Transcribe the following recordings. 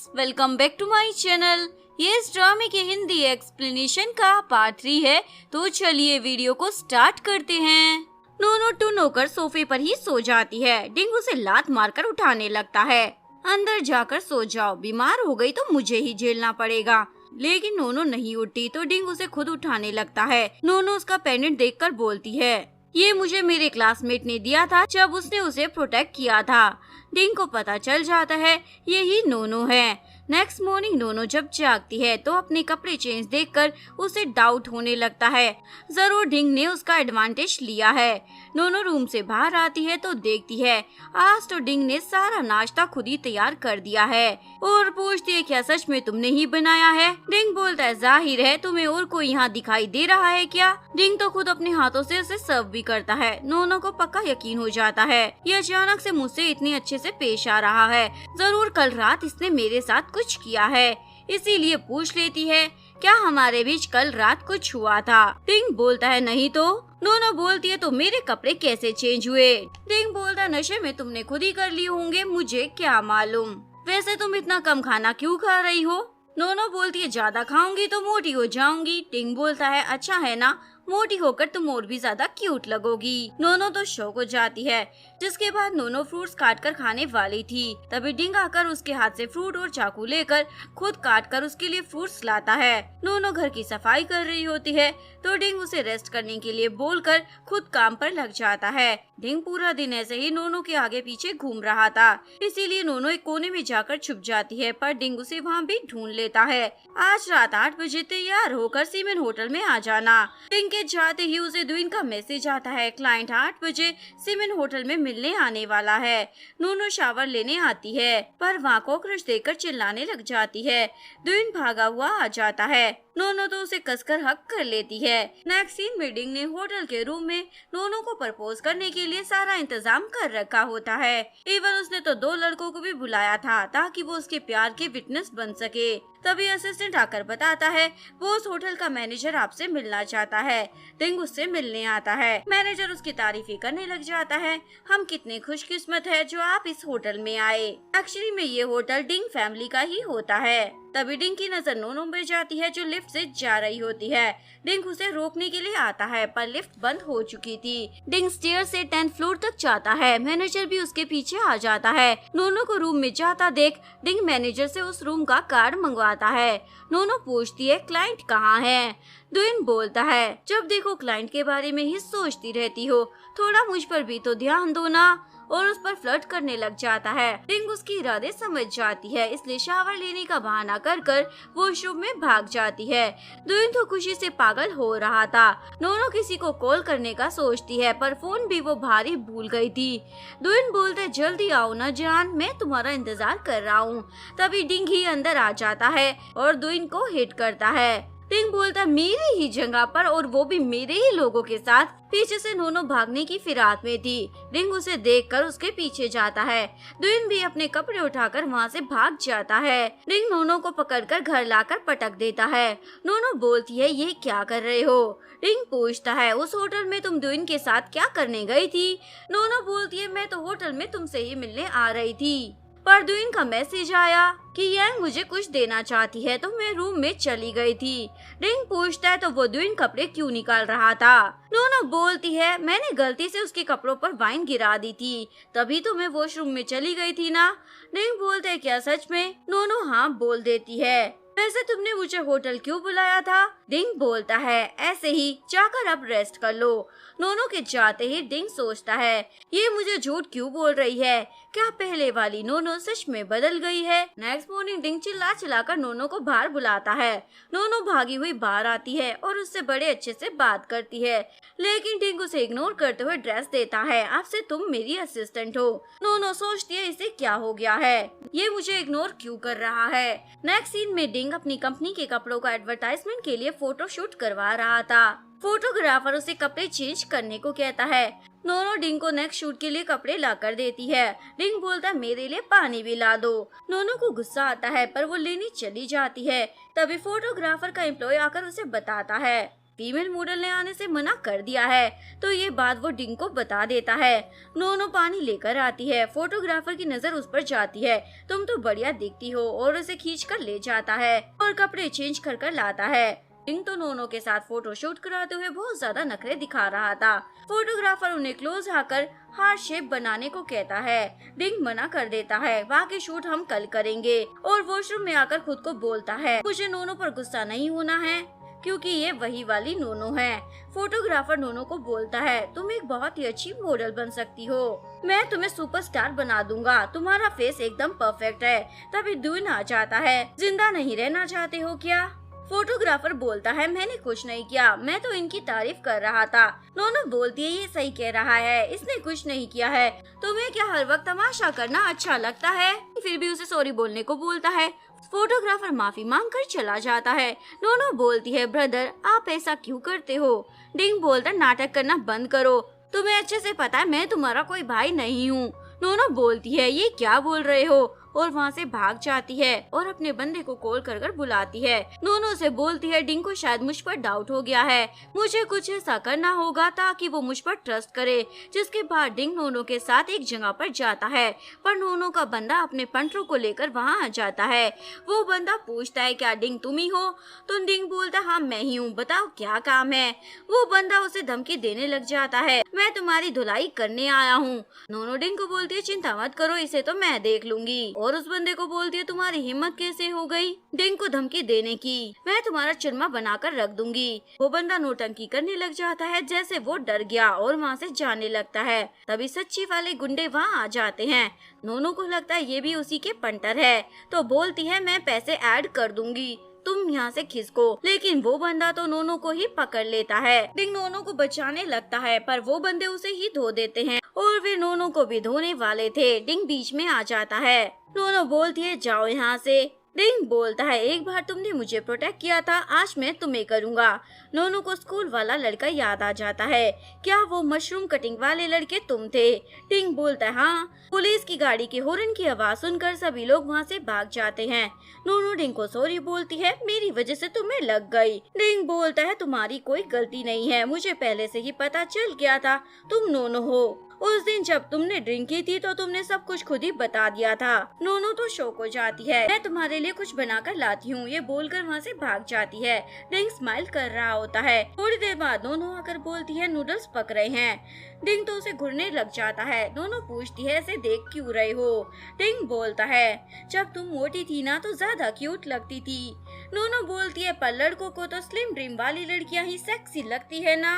Welcome back to my channel. ये इस ड्रामे के हिंदी एक्सप्लेनेशन का पार्ट 3 है, तो चलिए वीडियो को स्टार्ट करते हैं। नोनो टून होकर सोफे पर ही सो जाती है। डिंग उसे लात मारकर उठाने लगता है। अंदर जाकर सो जाओ, बीमार हो गई तो मुझे ही झेलना पड़ेगा। लेकिन नोनो नहीं उठती तो डिंग उसे खुद उठाने लगता है। नोनो उसका पेंडेंट देखकर बोलती है, ये मुझे मेरे क्लासमेट ने दिया था जब उसने उसे प्रोटेक्ट किया था। डिंग को पता चल जाता है यही नोनो है। नेक्स्ट मॉर्निंग नोनो जब जागती है तो अपने कपड़े चेंज देखकर उसे डाउट होने लगता है, जरूर डिंग ने उसका एडवांटेज लिया है। नोनो रूम से बाहर आती है तो देखती है आज तो डिंग ने सारा नाश्ता खुद ही तैयार कर दिया है और पूछती है क्या सच में तुमने ही बनाया है। डिंग बोलता है जाहिर है, तुम्हें और कोई यहाँ दिखाई दे रहा है क्या। डिंग तो खुद अपने हाथों से उसे सर्व भी करता है। नोनो को पक्का यकीन हो जाता है ये अचानक से मुझसे इतने अच्छे से पेश आ रहा है, जरूर कल रात इसने मेरे साथ कुछ किया है, इसीलिए पूछ लेती है क्या हमारे बीच कल रात कुछ हुआ था। डिंग बोलता है नहीं तो। नोनो बोलती है तो मेरे कपड़े कैसे चेंज हुए। डिंग बोलता है नशे में तुमने खुद ही कर लिए होंगे, मुझे क्या मालूम। वैसे तुम इतना कम खाना क्यों खा रही हो। नोनो बोलती है ज्यादा खाऊंगी तो मोटी हो जाऊंगी। डिंग बोलता है अच्छा है ना, मोटी होकर तुम और भी ज्यादा क्यूट लगोगी। नोनो तो शौक हो जाती है। जिसके बाद नोनो फ्रूट्स काट कर खाने वाली थी, तभी डिंग आकर उसके हाथ से फ्रूट और चाकू लेकर खुद काट कर उसके लिए फ्रूट्स लाता है। नोनो घर की सफाई कर रही होती है तो डिंग उसे रेस्ट करने के लिए बोलकर खुद काम पर लग जाता है। डिंग पूरा दिन ऐसे ही नोनो के आगे पीछे घूम रहा था, इसीलिए नोनो एक कोने में जाकर छुप जाती है, पर डिंग उसे वहाँ भी ढूंढ लेता है। आज रात 8 बजे तैयार होकर सीमेन होटल में आ जाना। डिंग के जाते ही उसे द्विन का मैसेज आता है, क्लाइंट 8 बजे सीमेन होटल में मिलने आने वाला है। नोनो शावर लेने आती है पर वहाँ कॉकरोच देखकर चिल्लाने लग जाती है। द्विन भागा हुआ आ जाता है। नोनो तो उसे कसकर हक कर लेती है। नेक्स्ट सीन में डिंग ने होटल के रूम में नोनो को प्रपोज करने के लिए सारा इंतजाम कर रखा होता है। इवन उसने तो 2 लड़कों को भी बुलाया था ताकि वो उसके प्यार के विटनेस बन सके। तभी असिस्टेंट आकर बताता है वो उस होटल का मैनेजर आपसे मिलना चाहता है। डिंग उससे मिलने आता है। मैनेजर उसकी तारीफें करने लग जाता है, हम कितने खुशकिस्मत है जो आप इस होटल में आए। एक्चुअली में ये होटल डिंग फैमिली का ही होता है। तभी डिंग की नजर नोनो पे जाती है जो लिफ्ट से जा रही होती है। डिंग उसे रोकने के लिए आता है पर लिफ्ट बंद हो चुकी थी। डिंग स्टेयर से 10th फ्लोर तक जाता है। मैनेजर भी उसके पीछे आ जाता है। नोनो को रूम में जाता देख डिंग मैनेजर से उस रूम का कार्ड मंगवाता है। नोनो पूछती है क्लाइंट कहाँ है। द्विन बोलता है जब देखो क्लाइंट के बारे में ही सोचती रहती हो, थोड़ा मुझ पर भी तो ध्यान दो ना, और उस पर फ्लर्ट करने लग जाता है। डिंग उसकी इरादे समझ जाती है, इसलिए शावर लेने का बहाना कर कर वॉशरूम में भाग जाती है। द्विन तो खुशी से पागल हो रहा था। नोनो किसी को कॉल करने का सोचती है पर फोन भी वो भारी भूल गई थी। द्विन बोलता है जल्दी आओ ना जान, मैं तुम्हारा इंतजार कर रहा हूँ। तभी डिंग ही अंदर आ जाता है और द्विन को हिट करता है। डिंग बोलता मेरी ही जगह पर और वो भी मेरे ही लोगों के साथ। पीछे से नोनो भागने की फिराक में थी। डिंग उसे देखकर उसके पीछे जाता है। द्विन भी अपने कपड़े उठाकर वहाँ से भाग जाता है। डिंग नोनो को पकड़कर घर लाकर पटक देता है। नोनो बोलती है ये क्या कर रहे हो। डिंग पूछता है उस होटल में तुम द्विन के साथ क्या करने गई थी। नोनो बोलती है मैं तो होटल में तुमसे ही मिलने आ रही थी, पर द्विन का मैसेज आया कि यंग मुझे कुछ देना चाहती है तो मैं रूम में चली गई थी। डिंग पूछता है तो वो द्विन कपड़े क्यों निकाल रहा था। नोनो बोलती है मैंने गलती से उसके कपड़ों पर वाइन गिरा दी थी, तभी तो मैं वॉशरूम में चली गई थी ना। डिंग बोलते है क्या सच में। नोनो हाँ बोल देती है। वैसे तुमने मुझे होटल क्यों बुलाया था। डिंग बोलता है ऐसे ही, जाकर अब रेस्ट कर लो। नोनो के जाते ही डिंग सोचता है ये मुझे झूठ क्यों बोल रही है, क्या पहले वाली नोनो सच में बदल गई है। नेक्स्ट मॉर्निंग डिंग चिल्ला चिल्लाकर नोनो को बाहर बुलाता है। नोनो भागी हुई बाहर आती है और उससे बड़े अच्छे से बात करती है, लेकिन डिंग उसे इग्नोर करते हुए ड्रेस देता है, अब से तुम मेरी असिस्टेंट हो। नोनो सोचती है इसे क्या हो गया है, ये मुझे इग्नोर क्यों कर रहा है। नेक्स्ट सीन में डिंग अपनी कंपनी के कपड़ों का एडवर्टाइजमेंट के लिए फोटो शूट करवा रहा था। फोटोग्राफर उसे कपड़े चेंज करने को कहता है। नोनो डिंग को नेक्स्ट शूट के लिए कपड़े ला कर देती है। डिंग बोलता है मेरे लिए पानी भी ला दो। नोनो को गुस्सा आता है पर वो लेने चली जाती है। तभी फोटोग्राफर का एम्प्लॉय आकर उसे बताता है फीमेल मॉडल ने आने से मना कर दिया है। तो ये बात वो डिंग को बता देता है। नोनो पानी लेकर आती है। फोटोग्राफर की नजर उस पर जाती है। तुम तो बढ़िया दिखती हो, और उसे खींच कर ले जाता है और कपड़े चेंज कर कर लाता है। डिंग तो नोनो के साथ फोटो शूट कराते हुए बहुत ज्यादा नखरे दिखा रहा था। फोटोग्राफर उन्हें क्लोज आकर हार्ट शेप बनाने को कहता है। डिंग मना कर देता है, बाकी शूट हम कल करेंगे, और वॉशरूम में आकर खुद को बोलता है, मुझे नोनो पर गुस्सा नहीं होना है क्योंकि ये वही वाली नोनो है। फोटोग्राफर नोनो को बोलता है, तुम एक बहुत ही अच्छी मॉडल बन सकती हो, मैं तुम्हें सुपरस्टार बना दूंगा, तुम्हारा फेस एकदम परफेक्ट है। तभी ड्यून आ जाता है, जिंदा नहीं रहना चाहते हो क्या? फोटोग्राफर बोलता है, मैंने कुछ नहीं किया, मैं तो इनकी तारीफ कर रहा था। नोनो बोलती है, ये सही कह रहा है, इसने कुछ नहीं किया है। तुम्हें क्या हर वक्त तमाशा करना अच्छा लगता है? फिर भी उसे सॉरी बोलने को बोलता है। फोटोग्राफर माफी मांगकर चला जाता है। नोनो बोलती है, ब्रदर आप ऐसा क्यों करते हो? डिंग बोलता, नाटक करना बंद करो, तुम्हें अच्छे से पता है मैं तुम्हारा कोई भाई नहीं हूँ। नोनो बोलती है, ये क्या बोल रहे हो, और वहाँ से भाग जाती है और अपने बंदे को कॉल कर कर बुलाती है। नोनो से बोलती है, डिंग को शायद मुझ पर डाउट हो गया है, मुझे कुछ ऐसा करना होगा ताकि वो मुझ पर ट्रस्ट करे। जिसके बाद डिंग नोनो के साथ एक जगह पर जाता है, पर नोनो का बंदा अपने पंटरों को लेकर वहाँ आ जाता है। वो बंदा पूछता है, क्या डिंग तुम ही हो? तो डिंग बोलता, हाँ मैं ही हूँ, बताओ क्या काम है? वो बंदा उसे धमकी देने लग जाता है, मैं तुम्हारी धुलाई करने आया हूँ। नोनो डिंग को बोलती है, चिंता मत करो, इसे तो मैं देख लूंगी। और उस बंदे को बोलती है, तुम्हारी हिम्मत कैसे हो गई डिंग को धमकी देने की, मैं तुम्हारा चुरमा बनाकर रख दूंगी। वो बंदा नौटंकी करने लग जाता है जैसे वो डर गया और वहाँ से जाने लगता है। तभी सच्ची वाले गुंडे वहाँ आ जाते हैं। नोनो को लगता है ये भी उसी के पंटर है, तो बोलती है, मैं पैसे ऐड कर दूंगी, तुम यहाँ से खिसको। लेकिन वो बंदा तो नोनो को ही पकड़ लेता है। डिंग नोनो को बचाने लगता है, पर वो बंदे उसे ही धो देते हैं, और वे नोनो को भी धोने वाले थे। डिंग बीच में आ जाता है। नोनो बोलती है, जाओ यहाँ से। डिंग बोलता है, एक बार तुमने मुझे प्रोटेक्ट किया था, आज मैं तुम्हें करूँगा। नोनो को स्कूल वाला लड़का याद आ जाता है, क्या वो मशरूम कटिंग वाले लड़के तुम थे? डिंग बोलता है, हाँ। पुलिस की गाड़ी के हॉर्न की आवाज सुनकर सभी लोग वहाँ से भाग जाते हैं। नोनो डिंग को सॉरी बोलती है, मेरी वजह से तुम्हें लग गई। डिंग बोलता है, तुम्हारी कोई गलती नहीं है, मुझे पहले से ही पता चल गया था तुम नोनो हो। उस दिन जब तुमने ड्रिंक की थी तो तुमने सब कुछ खुद ही बता दिया था। नोनो तो शॉक हो जाती है, मैं तुम्हारे लिए कुछ बनाकर लाती हूँ, ये बोलकर वहाँ से भाग जाती है। डिंग स्माइल कर रहा होता है। थोड़ी देर बाद नोनो आकर बोलती है, नूडल्स पक रहे हैं। डिंग तो उसे घुरने लग जाता है। नोनो पूछती है, ऐसे देख क्यों रहे हो? डिंग बोलता है, जब तुम मोटी थी ना तो ज्यादा क्यूट लगती थी। नोनो बोलती है, पर लड़कों को तो स्लिम ड्रीम वाली लड़कियां ही सेक्सी लगती है ना।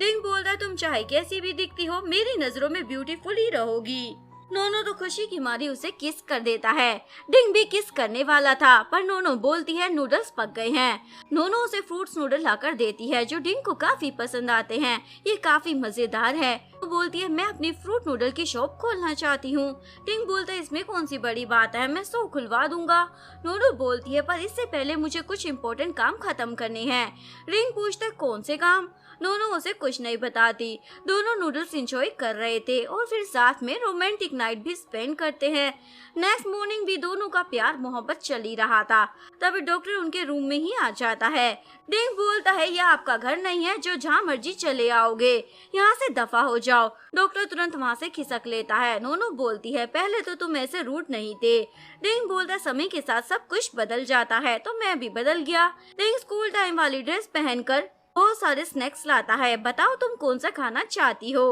डिंग बोलता है, तुम चाहे कैसी भी दिखती हो, मेरी नजरों में ब्यूटीफुल ही रहोगी। नोनो तो खुशी की मारी उसे किस कर देता है। डिंग भी किस करने वाला था, पर नोनो बोलती है, नूडल्स पक गए हैं। नोनो उसे फ्रूट्स नूडल लाकर देती है जो डिंग को काफी पसंद आते हैं, ये काफी मजेदार है। वो बोलती है, मैं अपनी फ्रूट नूडल की शॉप खोलना चाहती हूँ। डिंग बोलता है, इसमें कौन सी बड़ी बात है, मैं 100 खुलवा दूंगा। नोनो बोलती है, पर इससे पहले मुझे कुछ इम्पोर्टेंट काम खत्म करने हैं। डिंग पूछता है, कौन से काम? नोनो उसे कुछ नहीं बताती। दोनों नूडल्स एंजॉय कर रहे थे और फिर साथ में रोमांटिक नाइट भी स्पेंड करते हैं। नेक्स्ट मॉर्निंग भी दोनों का प्यार मोहब्बत चल ही रहा था। तभी डॉक्टर उनके रूम में ही आ जाता है। डिंग बोलता है, यह आपका घर नहीं है जो जहाँ मर्जी चले आओगे, यहाँ से दफा हो जाओ। डॉक्टर तुरंत वहाँ से खिसक लेता है। नोनो बोलती है, पहले तो तुम ऐसे रूड नहीं थे। डिंग बोलता है, समय के साथ सब कुछ बदल जाता है, तो मैं भी बदल गया। डिंग स्कूल टाइम वाली ड्रेस पहनकर बहुत सारे स्नैक्स लाता है। बताओ तुम कौन सा खाना चाहती हो?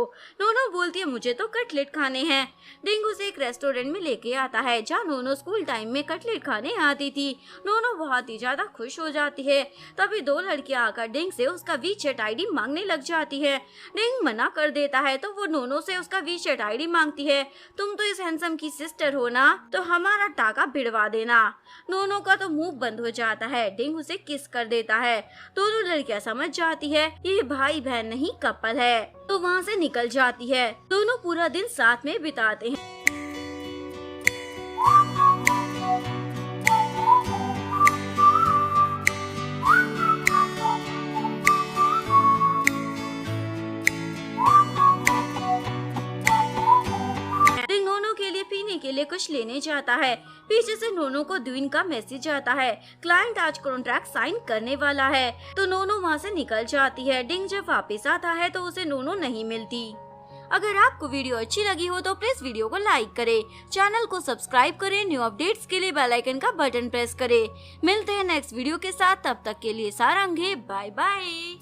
नोनो बोलती है, मुझे तो कटलेट खाने हैं। डिंग उसे एक रेस्टोरेंट में लेके आता है जहाँ नोनो स्कूल टाइम में कटलेट खाने आती थी। नोनो बहुत ही ज्यादा खुश हो जाती है। तभी दो लड़कियां आकर डिंग से उसका वीचैट आईडी मांगने लग जाती है। डिंग मना कर देता है तो वो नोनो से उसका वीचैट आईडी मांगती है। तुम तो इस हैंडसम की सिस्टर हो ना, तो हमारा टाका भिड़वा देना। नोनो का तो मुंह बंद हो जाता है। डिंग उसे किस कर देता है। दोनों लड़कियां समझ जाती है ये भाई बहन नहीं कपल है, तो वहाँ से निकल जाती है। दोनों पूरा दिन साथ में बिताते हैं। डिंग नोनो के लिए पीने के लिए कुछ वापस लेने जाता है। पीछे से नोनो को द्विन का मैसेज आता है, क्लाइंट आज कॉन्ट्रैक्ट साइन करने वाला है। तो नोनो वहाँ से निकल जाती है। डिंग जब वापस आता है तो उसे नोनो नहीं मिलती। अगर आपको वीडियो अच्छी लगी हो तो प्लीज वीडियो को लाइक करें, चैनल को सब्सक्राइब करें, न्यू अपडेट्स के लिए बेल आइकन का बटन प्रेस करें। मिलते हैं नेक्स्ट वीडियो के साथ, तब तक के लिए सारंगे, बाय बाय।